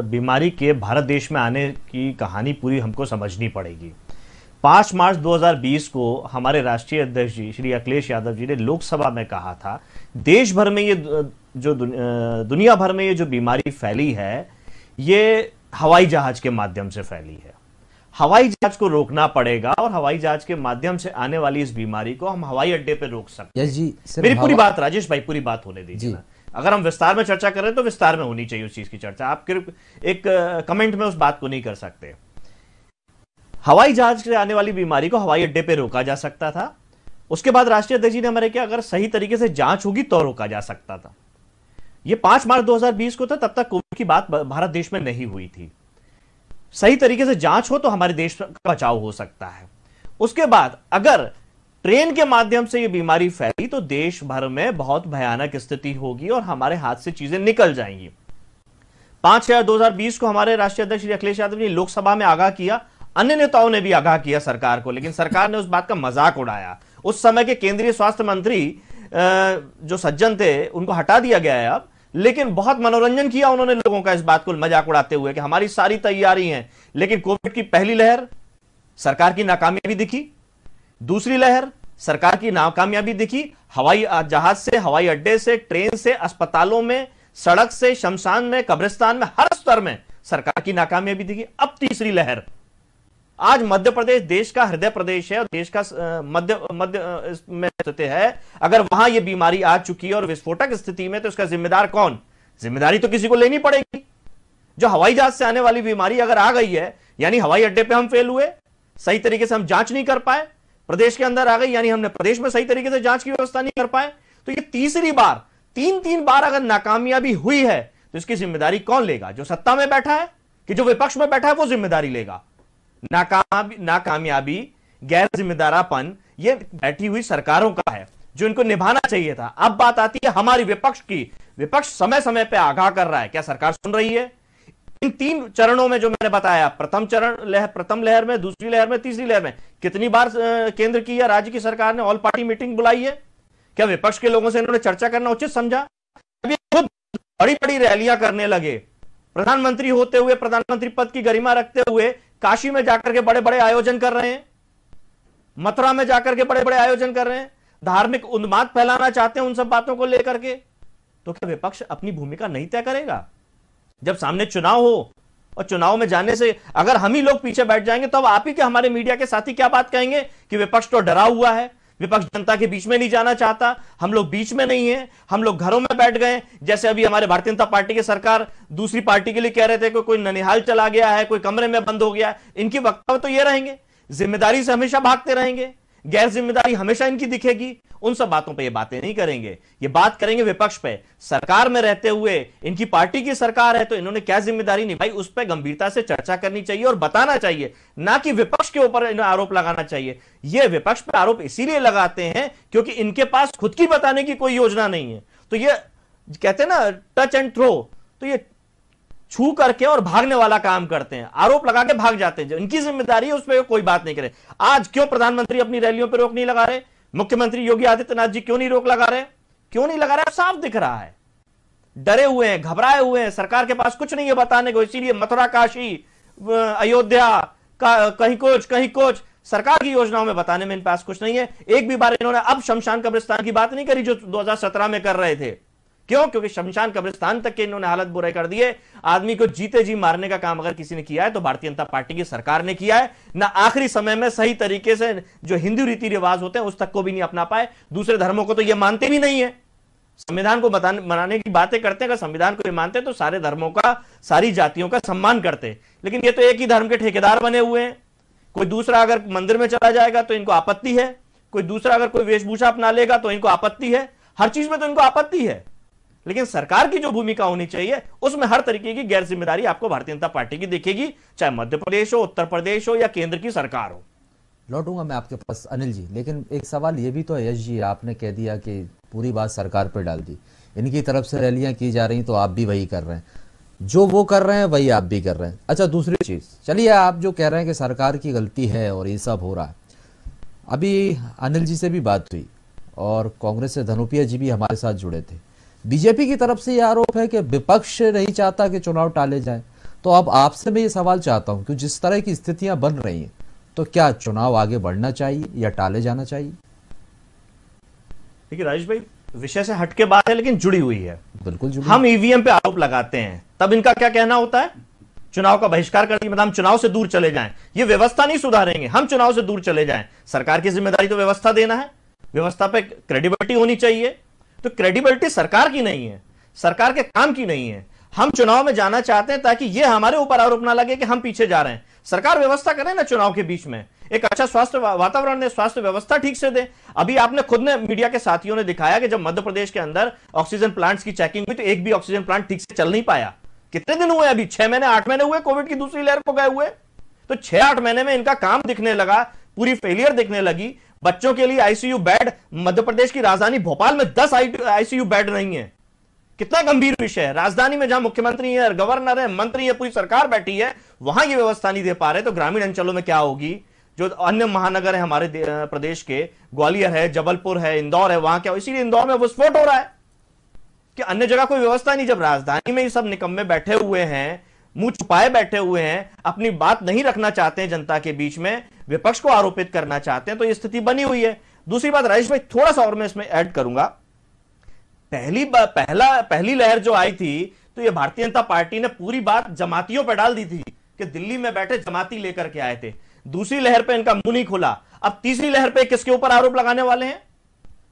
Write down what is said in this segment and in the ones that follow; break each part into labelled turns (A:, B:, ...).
A: बीमारी के भारत देश में आने की कहानी पूरी हमको समझनी पड़ेगी। 5 मार्च 2020 को हमारे राष्ट्रीय अध्यक्ष जी श्री अखिलेश यादव जी ने लोकसभा में कहा था, देश भर में ये जो दुनिया भर में ये जो बीमारी फैली है, ये हवाई जहाज के माध्यम से फैली है। हवाई जहाज को रोकना पड़ेगा और हवाई जहाज के माध्यम से आने वाली इस बीमारी को हम हवाई अड्डे पे रोक सकते हैं।
B: जी,
A: मेरी पूरी बात, राजेश भाई, पूरी बात होने दीजिए ना। अगर हम विस्तार में चर्चा कर रहे हैं तो विस्तार में होनी चाहिए उस चीज की चर्चा। आप एक कमेंट में उस बात को नहीं कर सकते। हवाई जहाज से आने वाली बीमारी को हवाई अड्डे पे रोका जा सकता था। उसके बाद राष्ट्रीय अध्यक्ष जी ने हमारे क्या, अगर सही तरीके से जांच होगी तो रोका जा सकता था। ये 5 मार्च 2020 को था, तब तक कोविड की बात भारत देश में नहीं हुई थी। सही तरीके से जांच हो तो हमारे देश का बचाव हो सकता है। उसके बाद अगर ट्रेन के माध्यम से यह बीमारी फैली तो देश भर में बहुत भयानक स्थिति होगी और हमारे हाथ से चीजें निकल जाएंगी। 5/6/2020 को हमारे राष्ट्रीय अध्यक्ष श्री अखिलेश यादव ने लोकसभा में आगाह किया, अन्य नेताओं ने भी आगाह किया सरकार को, लेकिन सरकार ने उस बात का मजाक उड़ाया। उस समय के केंद्रीय स्वास्थ्य मंत्री जो सज्जन थे उनको हटा दिया गया है अब, लेकिन बहुत मनोरंजन किया उन्होंने लोगों का इस बात को मजाक उड़ाते हुए कि हमारी सारी तैयारी है। लेकिन कोविड की पहली लहर सरकार की नाकामयाबी दिखी, दूसरी लहर सरकार की नाकामयाबी दिखी, हवाई जहाज से, हवाई अड्डे से, ट्रेन से, अस्पतालों में, सड़क से, शमशान में, कब्रिस्तान में, हर स्तर में सरकार की नाकामयाबी दिखी। अब तीसरी लहर, आज मध्य प्रदेश देश का हृदय प्रदेश है और देश का मध्य में स्थित है। अगर वहां यह बीमारी आ चुकी है और विस्फोटक स्थिति में, तो इसका जिम्मेदार कौन? जिम्मेदारी तो किसी को लेनी पड़ेगी। जो हवाई जहाज से आने वाली बीमारी अगर आ गई है, यानी हवाई अड्डे पे हम फेल हुए, सही तरीके से हम जांच नहीं कर पाए, प्रदेश के अंदर आ गई यानी हमने प्रदेश में सही तरीके से जांच की व्यवस्था नहीं कर पाए, तो ये तीसरी बार, तीन बार अगर नाकामयाबी हुई है तो इसकी जिम्मेदारी कौन लेगा? जो सत्ता में बैठा है कि जो विपक्ष में बैठा है वो जिम्मेदारी लेगा? नाकामयाबी, गैर जिम्मेदारापन ये बैठी हुई सरकारों का है जो इनको निभाना चाहिए था। अब बात आती है हमारी विपक्ष की। विपक्ष समय समय पे आगाह कर रहा है, क्या सरकार सुन रही है? इन 3 चरणों में जो मैंने बताया, प्रथम लहर में, दूसरी लहर में, तीसरी लहर में, कितनी बार केंद्र की या राज्य की सरकार ने ऑल पार्टी मीटिंग बुलाई है? क्या विपक्ष के लोगों से इन्होंने चर्चा करना उचित समझा? अभी खुद बड़ी बड़ी रैलियां करने लगे, प्रधानमंत्री होते हुए, प्रधानमंत्री पद की गरिमा रखते हुए काशी में जाकर के बड़े बड़े आयोजन कर रहे हैं, मथुरा में जाकर के बड़े बड़े आयोजन कर रहे हैं, धार्मिक उन्माद फैलाना चाहते हैं उन सब बातों को लेकर के। तो क्या विपक्ष अपनी भूमिका नहीं तय करेगा? जब सामने चुनाव हो और चुनाव में जाने से अगर हम ही लोग पीछे बैठ जाएंगे तो अब आप ही के, हमारे मीडिया के साथी क्या बात कहेंगे कि विपक्ष तो डरा हुआ है, विपक्ष जनता के बीच में नहीं जाना चाहता, हम लोग बीच में नहीं है, हम लोग घरों में बैठ गए। जैसे अभी हमारे भारतीय जनता पार्टी की सरकार दूसरी पार्टी के लिए कह रहे थे कि कोई ननिहाल चला गया है, कोई कमरे में बंद हो गया। इनकी वक्तव्य तो ये रहेंगे, जिम्मेदारी से हमेशा भागते रहेंगे, गैर जिम्मेदारी हमेशा इनकी दिखेगी। उन सब बातों पे ये बातें नहीं करेंगे, ये बात करेंगे विपक्ष पे। सरकार में रहते हुए इनकी पार्टी की सरकार है तो इन्होंने क्या जिम्मेदारी निभाई, उस पर गंभीरता से चर्चा करनी चाहिए और बताना चाहिए, ना कि विपक्ष के ऊपर इन्हें आरोप लगाना चाहिए। ये विपक्ष पे आरोप इसीलिए लगाते हैं क्योंकि इनके पास खुद की बताने की कोई योजना नहीं है। तो ये कहते हैं ना टच एंड थ्रो, तो ये छू करके और भागने वाला काम करते हैं, आरोप लगा के भाग जाते हैं। जो इनकी जिम्मेदारी है उस पर कोई बात नहीं करे। आज क्यों प्रधानमंत्री अपनी रैलियों पर रोक नहीं लगा रहे? मुख्यमंत्री योगी आदित्यनाथ जी क्यों नहीं रोक लगा रहे? क्यों नहीं लगा रहे? साफ दिख रहा है, डरे हुए हैं, घबराए हुए हैं, सरकार के पास कुछ नहीं है बताने को। इसीलिए मथुरा, काशी, अयोध्या का कहीं कुछ सरकार की योजनाओं में बताने में इन पास कुछ नहीं है। एक भी बार इन्होंने अब शमशान कब्रिस्तान की बात नहीं करी जो 2017 में कर रहे थे। क्यों? क्योंकि शमशान कब्रिस्तान तक के इन्होंने हालत बुरे कर दिए। आदमी को जीते जी मारने का काम अगर किसी ने किया है तो भारतीय जनता पार्टी की सरकार ने किया है। ना आखिरी समय में सही तरीके से जो हिंदू रीति रिवाज होते हैं उस तक को भी नहीं अपना पाए। दूसरे धर्मों को तो ये मानते भी नहीं है, संविधान को मनाने की बातें करते हैं। अगर संविधान को ये मानते तो सारे धर्मों का, सारी जातियों का सम्मान करते, लेकिन ये तो एक ही धर्म के ठेकेदार बने हुए हैं। कोई दूसरा अगर मंदिर में चला जाएगा तो इनको आपत्ति है, कोई दूसरा अगर कोई वेशभूषा अपना लेगा तो इनको आपत्ति है, हर चीज में तो इनको आपत्ति है। लेकिन सरकार की जो भूमिका होनी चाहिए उसमें हर तरीके की गैर जिम्मेदारी आपको भारतीय जनता पार्टी की दिखेगी, चाहे मध्य प्रदेश हो, उत्तर प्रदेश हो या केंद्र की सरकार हो।
B: लौटूंगा मैं आपके पास अनिल जी, लेकिन एक सवाल ये भी तो है यश जी, आपने कह दिया कि पूरी बात सरकार पर डाल दी, इनकी तरफ से रैलियां की जा रही तो आप भी वही कर रहे हैं, जो वो कर रहे हैं वही आप भी कर रहे हैं। अच्छा, दूसरी चीज, चलिए आप जो कह रहे हैं कि सरकार की गलती है और ये सब हो रहा है, अभी अनिल जी से भी बात हुई और कांग्रेस से धनुपिया जी भी हमारे साथ जुड़े थे। बीजेपी की तरफ से यह आरोप है कि विपक्ष नहीं चाहता कि चुनाव टाले जाए, तो अब आपसे मैं ये सवाल चाहता हूं कि जिस तरह की स्थितियां बन रही हैं तो क्या चुनाव आगे बढ़ना चाहिए या टाले जाना चाहिए?
A: देखिए राजेश भाई, विषय से हटके बात है लेकिन जुड़ी हुई है।
B: बिल्कुल जुड़ी।
A: हम ईवीएम पे आरोप लगाते हैं, तब इनका क्या कहना होता है? चुनाव का बहिष्कार कर दिया, मतलब हम चुनाव से दूर चले जाएं। ये व्यवस्था नहीं सुधारेंगे, हम चुनाव से दूर चले जाएं। सरकार की जिम्मेदारी तो व्यवस्था देना है, व्यवस्था पे क्रेडिबिलिटी होनी चाहिए। तो क्रेडिबिलिटी सरकार की नहीं है, सरकार के काम की नहीं है। हम चुनाव में जाना चाहते हैं ताकि ये हमारे ऊपर आरोप ना लगे कि हम पीछे जा रहे हैं। सरकार व्यवस्था करे ना चुनाव के बीच में, एक अच्छा स्वास्थ्य वातावरण दे, स्वास्थ्य व्यवस्था ठीक से दे। अभी आपने खुद ने, मीडिया के साथियों ने दिखाया कि जब मध्य प्रदेश के अंदर ऑक्सीजन प्लांट्स की चेकिंग हुई तो एक भी ऑक्सीजन प्लांट ठीक से चल नहीं पाया। कितने दिन हुए? अभी 6 महीने 8 महीने हुए कोविड की दूसरी लहर को गए हुए। तो 6-8 महीने में इनका काम दिखने लगा, पूरी फेलियर दिखने लगी। बच्चों के लिए आईसीयू बेड, मध्य प्रदेश की राजधानी भोपाल में 10 आईसीयू बेड नहीं है। कितना गंभीर विषय है। राजधानी में जहां मुख्यमंत्री है, गवर्नर है, मंत्री है, पूरी सरकार बैठी है, वहां ये व्यवस्था नहीं दे पा रहे, तो ग्रामीण अंचलों में क्या होगी? जो अन्य महानगर है हमारे प्रदेश के, ग्वालियर है, जबलपुर है, इंदौर है, वहां क्या? इसीलिए इंदौर में विस्फोट हो रहा है कि अन्य जगह कोई व्यवस्था नहीं। जब राजधानी में ये सब निकम्मे बैठे हुए हैं, मुंह छुपाए बैठे हुए हैं, अपनी बात नहीं रखना चाहते हैं जनता के बीच में, विपक्ष को आरोपित करना चाहते हैं, तो ये स्थिति बनी हुई है। दूसरी बात राजेश भाई, थोड़ा सा और मैं इसमें ऐड करूंगा। पहली लहर जो आई थी तो ये भारतीय जनता पार्टी ने पूरी बात जमातियों पर डाल दी थी कि दिल्ली में बैठे जमाती लेकर के आए थे। दूसरी लहर पे इनका मुंह नहीं खुला। अब तीसरी लहर पे किसके ऊपर आरोप लगाने वाले हैं,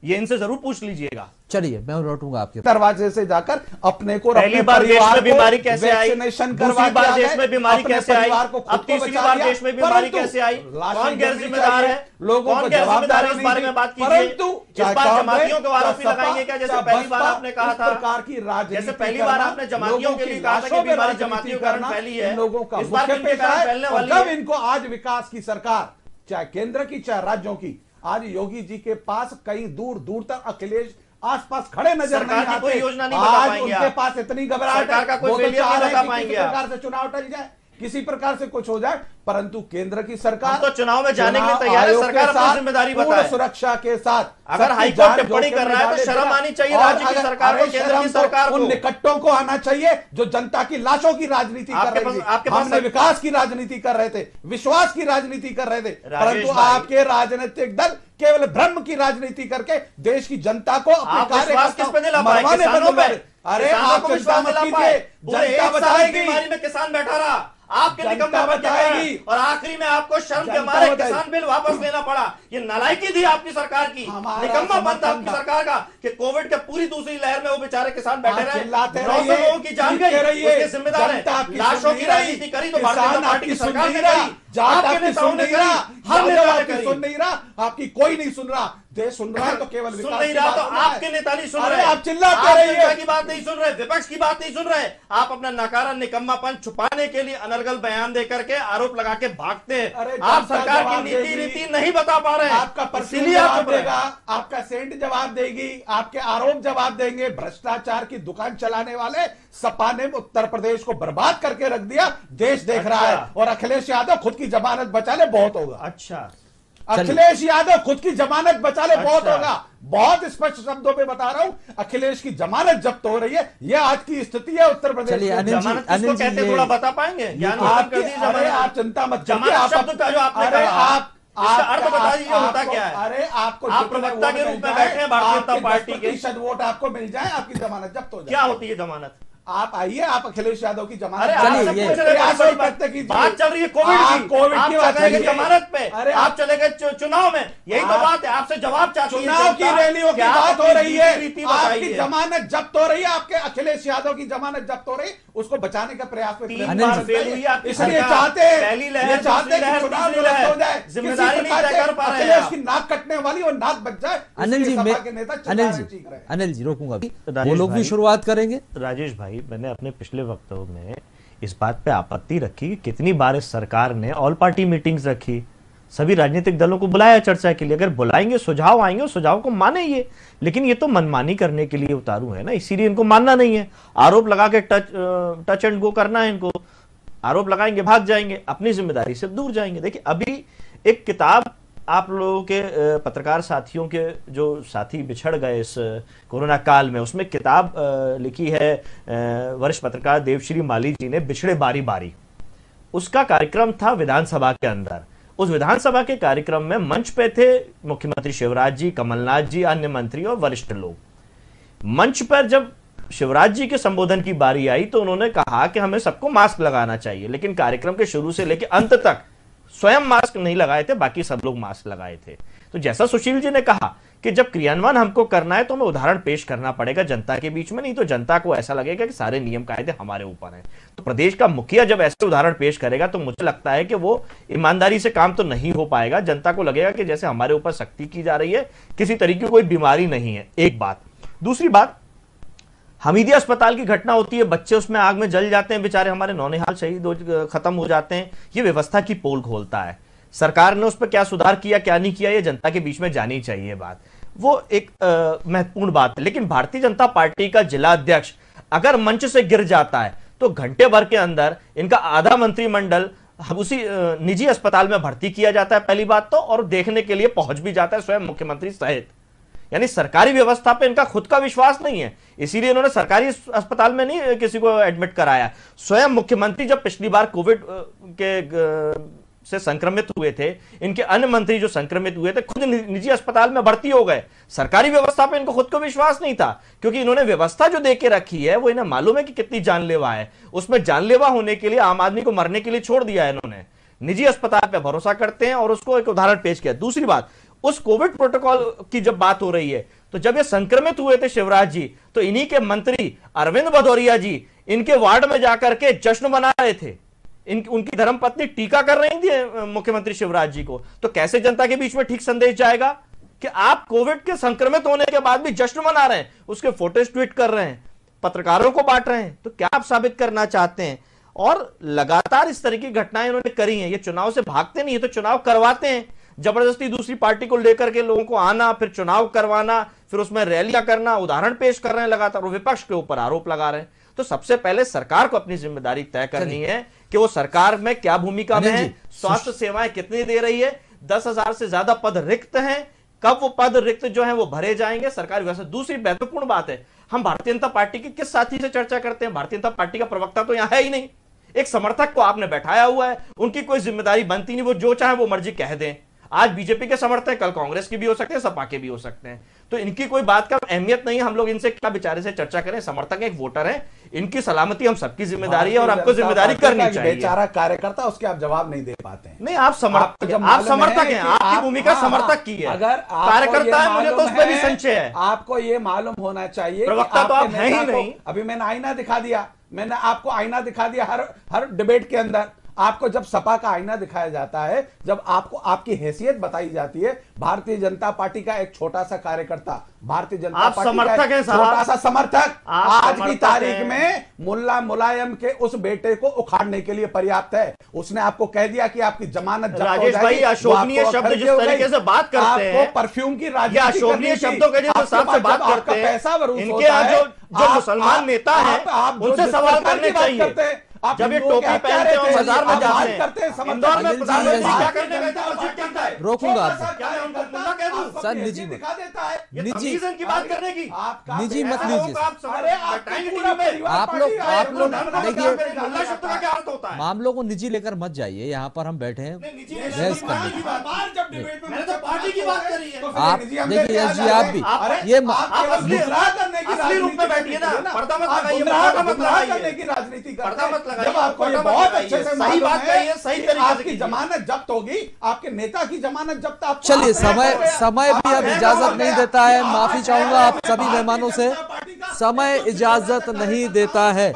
A: ये इनसे जरूर पूछ लीजिएगा।
B: चलिए मैं लौटूंगा आपके
C: दरवाजे से जाकर अपने को,
A: पहली बार देश में बीमारी कैसे आई, दूसरी बार देश में बीमारी कैसे आई, अब तीसरी बार देश में बीमारी कैसे आई? कौन गैर जिम्मेदार है?
C: लोगों को
A: कौन गैर जिम्मेदार है? इस बारे में बात कीजिए। इस बार जमातियों को आरोप भी लगाएंगे क्या, जैसे पहली बार आपने कहा था? जैसे पहली बार आपने जमातियों के लिए कहा था कि बीमारी जमातियों के कारण फैली है,
C: लोगों का
A: इस बार किनके कारण फैलने वाली
C: जब
A: है?
C: इनको आज विकास की सरकार, चाहे केंद्र की चाहे राज्यों की, आज योगी जी के पास कहीं दूर दूर तक अखिलेश आसपास खड़े नजर नहीं आते।
A: कोई योजना नहीं बता
C: आज
A: पाएंगे
C: उनके
A: आप।
C: पास इतनी घबराहट
A: सरकार का
C: है,
A: कोई
C: वो तो
A: फेलियर
C: चाह
A: नहीं
C: रहे
A: बता
C: हैं कि
A: पाएंगे
C: किसी
A: आप।
C: प्रकार से चुनाव टल जाए, किसी प्रकार से कुछ हो जाए, परंतु केंद्र की सरकार
A: हम तो चुनाव में जाने के लिए तैयार है। सरकार अपनी जिम्मेदारी बताए,
C: सुरक्षा के साथ।
A: अगर हाईकोर्ट टिप्पणी कर रहा है तो शर्म आनी चाहिए राज्य की सरकार को, केंद्र की सरकार को।
C: उन निकट्टों को आना चाहिए जो जनता की लाशों की राजनीति कर रहे थे। हमने विकास की राजनीति कर रहे थे, विश्वास की राजनीति कर रहे थे, परंतु आपके राजनीतिक दल केवल भ्रम की राजनीति करके देश की जनता को अपने कार्य
A: किस पे दिला पाए? किसानों पे।
C: अरे आप चिंता मत कीजिए, जनता बताएगी।
A: बीमारी में किसान बैठा रहा, आपके
C: जनता बताएगी,
A: और आखिरी में आपको शर्म के मारे किसान बिल वापस लेना पड़ा। ये नालायकी थी आपकी सरकार की, निकम्मापन था आपकी सरकार का कि कोविड के पूरी दूसरी लहर में वो बेचारे किसान बैठे रहे, 900 लोगों की जान गई, उसके जिम्मेदार है। लाशों की राजनीति करी तो भारतीय जनता पार्टी की सरकार ने करी, आपके नेताओं ने करी, हम नेताओं ने करी।
C: सुन नहीं रहा, आपकी कोई नहीं सुन रहा, देश सुन रहा है तो केवल
A: सुन नहीं रहा तो आपके नेता नहीं सुन रहे,
C: आप चिल्लाते रहिए,
A: जनता की बात नहीं सुन रहे, विपक्ष की बात नहीं सुन रहे। आप अपना नकारा निकम्मापन छुपाने के लिए अनर्गल बयान देकर के आरोप लगा के भागते हैं। आप सरकार की नीति रीति नहीं बता पा रहे,
C: आपका परफ्यूम जवाब देगा, आपका सेंट जवाब देगी, आपके आरोप जवाब देंगे। भ्रष्टाचार की दुकान चलाने वाले सपा ने उत्तर प्रदेश को बर्बाद करके रख दिया, देश देख रहा है। और अखिलेश यादव खुद की जमानत बचा ले, बहुत होगा।
A: अच्छा,
C: अखिलेश यादव खुद की जमानत बचा ले, बहुत होगा। बहुत स्पष्ट शब्दों में बता रहा हूं, अखिलेश की जमानत जब्त हो रही है। यह आज की स्थिति है उत्तर प्रदेश में।
A: जमानत किसको कहते हैं, थोड़ा बता पाएंगे?
C: आप चिंता मत कीजिए,
A: जमानत शब्द का जो आपने कहा, इसका अर्थ बता दीजिए, होता क्या है?
C: अरे आपको
A: आप प्रवक्ता के रूप में बैठे हैं भारतीय जनता पार्टी के,
C: वोट आपको मिल जाए, आपकी जमानत जब्त हो जाए।
A: क्या होती है जमानत?
C: आप आइए, आप अखिलेश यादव की जमानत,
A: बात चल रही है कोविड की बात है, जमानत पे। अरे आप चले गए चुनाव में, यही तो बात है, आपसे जवाब चाहती है।
C: चुनाव की रैलियों की बात हो रही है, आपकी जमानत जब्त हो रही है, आपके अखिलेश यादव की जमानत जब्त हो रही, उसको बचाने का प्रयास में इसलिए चाहते हैं,
A: पहली लहर
C: चाहते हैं चुनाव निरस्त हो जाए,
A: जिम्मेदारी नहीं तय कर पा रहे हैं।
C: अखिलेश की नाक कटने वाली और नाक बच जाए।
B: अनिल जी रोकूंगा, वो लोग भी शुरुआत करेंगे।
A: राजेश भाई, मैंने अपने पिछले वक्तव्य में इस बात पे आपत्ति रखी कि कितनी बार इस सरकार ने ऑल पार्टी मीटिंग्स रखी, सभी राजनीतिक दलों को बुलाया चर्चा के लिए। अगर बुलाएंगे, सुझाव आएंगे, सुझाव को माने ये, लेकिन ये तो मनमानी करने के लिए उतारू है ना, इसीलिए इनको मानना नहीं है। आरोप लगा के टच एंड गो करना है इनको, आरोप लगाएंगे, भाग जाएंगे, अपनी जिम्मेदारी से दूर जाएंगे। देखिए, अभी एक किताब आप लोगों के पत्रकार साथियों के जो साथी बिछड़ गए इस कोरोना काल में, उसमें किताब लिखी है वरिष्ठ पत्रकार देवश्री माली जी ने, बिछड़े बारी बारी। उसका कार्यक्रम था विधानसभा के अंदर। उस विधानसभा के कार्यक्रम में मंच पे थे मुख्यमंत्री शिवराज जी, कमलनाथ जी, अन्य मंत्री और वरिष्ठ लोग। मंच पर जब शिवराज जी के संबोधन की बारी आई तो उन्होंने कहा कि हमें सबको मास्क लगाना चाहिए, लेकिन कार्यक्रम के शुरू से लेकर अंत तक स्वयं मास्क नहीं लगाए थे, बाकी सब लोग मास्क लगाए थे। तो जैसा सुशील जी ने कहा कि जब क्रियान्वयन हमको करना है तो हमें उदाहरण पेश करना पड़ेगा जनता के बीच में, नहीं तो जनता को ऐसा लगेगा कि सारे नियम कायदे हमारे ऊपर हैं। तो प्रदेश का मुखिया जब ऐसे उदाहरण पेश करेगा तो मुझे लगता है कि वो ईमानदारी से काम तो नहीं हो पाएगा। जनता को लगेगा कि जैसे हमारे ऊपर सख्ती की जा रही है, किसी तरीके की कोई बीमारी नहीं है। एक बात। दूसरी बात, हमीदिया अस्पताल की घटना होती है, बच्चे उसमें आग में जल जाते हैं, बेचारे हमारे नौनिहाल शहीद खत्म हो जाते हैं। ये व्यवस्था की पोल खोलता है। सरकार ने उस पर क्या सुधार किया, क्या नहीं किया, ये जनता के बीच में जानी चाहिए बात। वो एक महत्वपूर्ण बात है। लेकिन भारतीय जनता पार्टी का जिला अध्यक्ष अगर मंच से गिर जाता है तो घंटे भर के अंदर इनका आधा मंत्रिमंडल उसी निजी अस्पताल में भर्ती किया जाता है, पहली बात तो, और देखने के लिए पहुंच भी जाता है स्वयं मुख्यमंत्री सहित। यानी सरकारी व्यवस्था पे इनका खुद का विश्वास नहीं है, इसीलिए इन्होंने सरकारी अस्पताल में नहीं किसी को एडमिट कराया। स्वयं मुख्यमंत्री जब पिछली बार कोविड के से संक्रमित हुए थे, इनके अन्य मंत्री जो संक्रमित हुए थे खुद निजी अस्पताल में भर्ती हो गए। सरकारी व्यवस्था पे इनको खुद को विश्वास नहीं था, क्योंकि इन्होंने व्यवस्था जो देके रखी है वो इन्हें मालूम है कि कितनी जानलेवा है। उसमें जानलेवा होने के लिए आम आदमी को मरने के लिए छोड़ दिया है इन्होंने। निजी अस्पताल पे भरोसा करते हैं और उसको एक उदाहरण पेश किया। दूसरी बात, उस कोविड प्रोटोकॉल की जब बात हो रही है तो जब ये संक्रमित हुए थे शिवराज जी, तो इन्हीं के मंत्री अरविंद भदौरिया जी इनके वार्ड में जाकर के जश्न मना रहे थे। उनकी धर्मपत्नी टीका कर रही थी मुख्यमंत्री शिवराज जी को। तो कैसे जनता के बीच में ठीक संदेश जाएगा कि आप कोविड के संक्रमित होने के बाद भी जश्न मना रहे हैं, उसके फोटोज ट्वीट कर रहे हैं, पत्रकारों को बांट रहे हैं? तो क्या आप साबित करना चाहते हैं? और लगातार इस तरह की घटनाएं इन्होंने करी हैं। ये चुनाव से भागते नहीं है तो चुनाव करवाते हैं, जबरदस्ती दूसरी पार्टी को लेकर के लोगों को आना, फिर चुनाव करवाना, फिर उसमें रैलियां करना, उदाहरण पेश कर रहे हैं लगातार, और विपक्ष के ऊपर आरोप लगा रहे हैं। तो सबसे पहले सरकार को अपनी जिम्मेदारी तय करनी है कि वो सरकार में क्या भूमिका में है, स्वास्थ्य सेवाएं कितनी दे रही है, 10,000 से ज्यादा पद रिक्त हैं, कब वो पद रिक्त जो है वो भरे जाएंगे, सरकारी व्यवस्था। दूसरी महत्वपूर्ण बात है, हम भारतीय जनता पार्टी की किस साथी से चर्चा करते हैं? भारतीय जनता पार्टी का प्रवक्ता तो यहां है ही नहीं। एक समर्थक को आपने बैठाया हुआ है, उनकी कोई जिम्मेदारी बनती नहीं, वो जो चाहे वो मर्जी कह दें। आज बीजेपी के समर्थक कल कांग्रेस के भी हो सकते हैं, सपा के भी हो सकते हैं। तो इनकी कोई बात का अहमियत नहीं है, हम लोग इनसे क्या बेचारे से चर्चा करें? समर्थक एक वोटर है, इनकी सलामती हम सबकी जिम्मेदारी है और आपको जिम्मेदारी करनी चाहिए।
C: बेचारा कार्यकर्ता, उसके आप जवाब नहीं दे पाते हैं।
A: नहीं, आप समर्थक हैं, आपकी भूमिका समर्थक की है।
C: अगर
A: कार्यकर्ता है मुझे तो उस पर भी संशय है।
C: आपको ये मालूम होना चाहिए,
A: प्रवक्ता तो आप हैं ही नहीं।
C: अभी मैंने आईना दिखा दिया, मैंने आपको आईना दिखा दिया हर डिबेट के अंदर। आपको जब सपा का आईना दिखाया जाता है, जब आपको आपकी हैसियत बताई जाती है, भारतीय जनता पार्टी का एक छोटा सा कार्यकर्ता, भारतीय जनता पार्टी का एक छोटा सा समर्थक आज की तारीख में मुल्ला मुलायम के उस बेटे को उखाड़ने के लिए पर्याप्त है। उसने आपको कह दिया कि आपकी जमानत जब्त हो जाएगी।
A: अशोभनीय शब्द जिस तरीके से बात करते हैं,
C: आपको परफ्यूम की राजनीति,
A: अशोभनीय शब्दों के जिस हिसाब से बात करते हैं,
C: पैसा
A: इनके यहाँ जो मुसलमान नेता है उनसे सवाल करने चाहिए। जब ये टोपी पहनते हैं और बाजार में जाते हैं, इंदौर में प्रधानमंत्री क्या करने गए थे? मस्जिद कहता है,
B: रोकूंगा आप
C: सर, निजी दिखा देता है,
B: निजी
A: की बात करने की,
B: निजी मत लीजिए। आप लोग देखिए, मामलों को निजी लेकर मत जाइए। यहाँ पर हम बैठे हैं बहस करने की। आप देखिए यश जी, आप भी ये
C: असली रूप में बैठिए ना, पर्दा मत लगाइए, राजनीति जब आपको ये बहुत अच्छे से सही बात कही है, सही तरीके से आपकी जमानत जब्त होगी, आपके नेता की जमानत जब्त। आप
B: चलिए, समय भी अब इजाजत नहीं देता है। माफी चाहूंगा आप सभी मेहमानों से, समय इजाजत नहीं देता है।